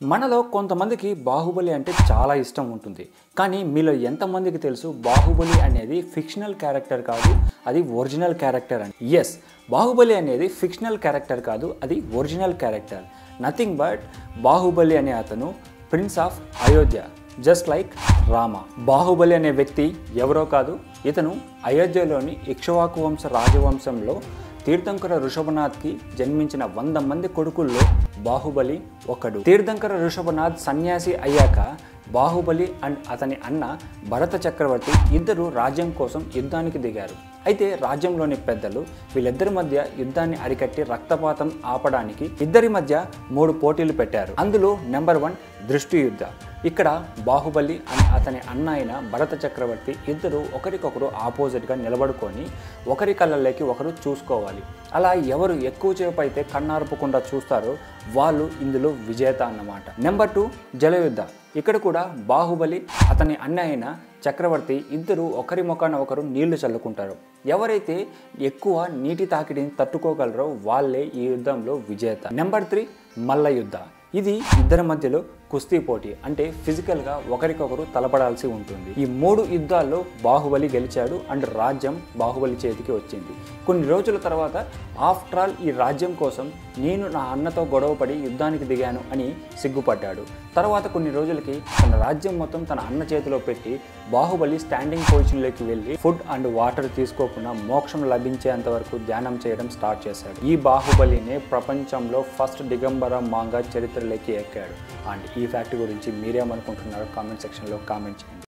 మనలో కొంతమందికి బాహుబలి అంటే చాలా ఇష్టం ఉంటుంది. కానీ మీలో ఎంతమందికి తెలుసు బాహుబలి అనేది ఫిక్షనల్ క్యారెక్టర్ కాదు, అది ఒరిజినల్ క్యారెక్టర్ అని. ఎస్, బాహుబలి అనేది ఫిక్షనల్ క్యారెక్టర్ కాదు, అది original character. Nothing but Baahubali అనే అతను prince of Ayodhya, just like Rama. Baahubali అనే వ్యక్తి ఎవరో కాదు, ఇతను అయోధ్యలోని ఇక్ష్వాకు వంశ రాజవంశంలో తీర్థంకర ఋషభనాథ్కి జన్మించిన 100 మంది కొడుకుల్లో బాహుబలి ఒకడు. తీర్థంకర ఋషభనాథ్ సన్యాసి అయ్యాక బాహుబలి అండ్ అతని అన్న భరత చక్రవర్తి ఇద్దరు రాజ్యం కోసం యుద్ధానికి దిగారు. అయితే రాజ్యంలోని పెద్దలు వీళ్ళిద్దరి మధ్య యుద్ధాన్ని అరికట్టి రక్తపాతం ఆపడానికి ఇద్దరి మధ్య 3 పోటీలు పెట్టారు. అందులో నెంబర్ 1 దృష్టి యుద్ధ. ఇక్కడ బాహుబలి అండ్ అతని అన్న అయిన భరత చక్రవర్తి ఇద్దరు ఒకరికొకరు ఆపోజిట్గా నిలబడుకొని ఒకరి కళ్ళల్లోకి ఒకరు చూసుకోవాలి. అలా ఎవరు ఎక్కువసేపు అయితే కన్నార్పకుండా చూస్తారో వాళ్ళు ఇందులో విజేత అన్నమాట. నెంబర్ 2 జలయుద్ధ. ఇక్కడ కూడా బాహుబలి అతని అన్న అయిన చక్రవర్తి ఇద్దరు ఒకరి ముఖాన ఒకరు నీళ్లు చల్లుకుంటారు. ఎవరైతే ఎక్కువ నీటి తాకిడిని తట్టుకోగలరో వాళ్ళే ఈ యుద్ధంలో విజేత. నెంబర్ 3 మల్ల యుద్ధ. ఇది ఇద్దరి మధ్యలో కుస్తీ పోటీ, అంటే ఫిజికల్గా ఒకరికొకరు తలపడాల్సి ఉంటుంది. ఈ 3 యుద్ధాల్లో బాహుబలి గెలిచాడు అండ్ రాజ్యం బాహుబలి చేతికి వచ్చింది. కొన్ని రోజుల తర్వాత ఆఫ్టర్ ఆల్ ఈ రాజ్యం కోసం నేను నా అన్నతో గొడవపడి యుద్ధానికి దిగాను అని సిగ్గుపడ్డాడు. తర్వాత కొన్ని రోజులకి తన రాజ్యం మొత్తం తన అన్న చేతిలో పెట్టి బాహుబలి స్టాండింగ్ పొజిషన్లోకి వెళ్ళి ఫుడ్ అండ్ వాటర్ తీసుకోకుండా మోక్షం లభించేంత వరకు ధ్యానం చేయడం స్టార్ట్ చేశాడు. ఈ బాహుబలినే ప్రపంచంలో ఫస్ట్ దిగంబర మాంగా చరిత్రలోకి ఎక్కాడు. అండ్ ఈ ఫ్యాక్ట్ గురించి మీరేమనుకుంటున్నారో కామెంట్ సెక్షన్లో కామెంట్ చేయండి.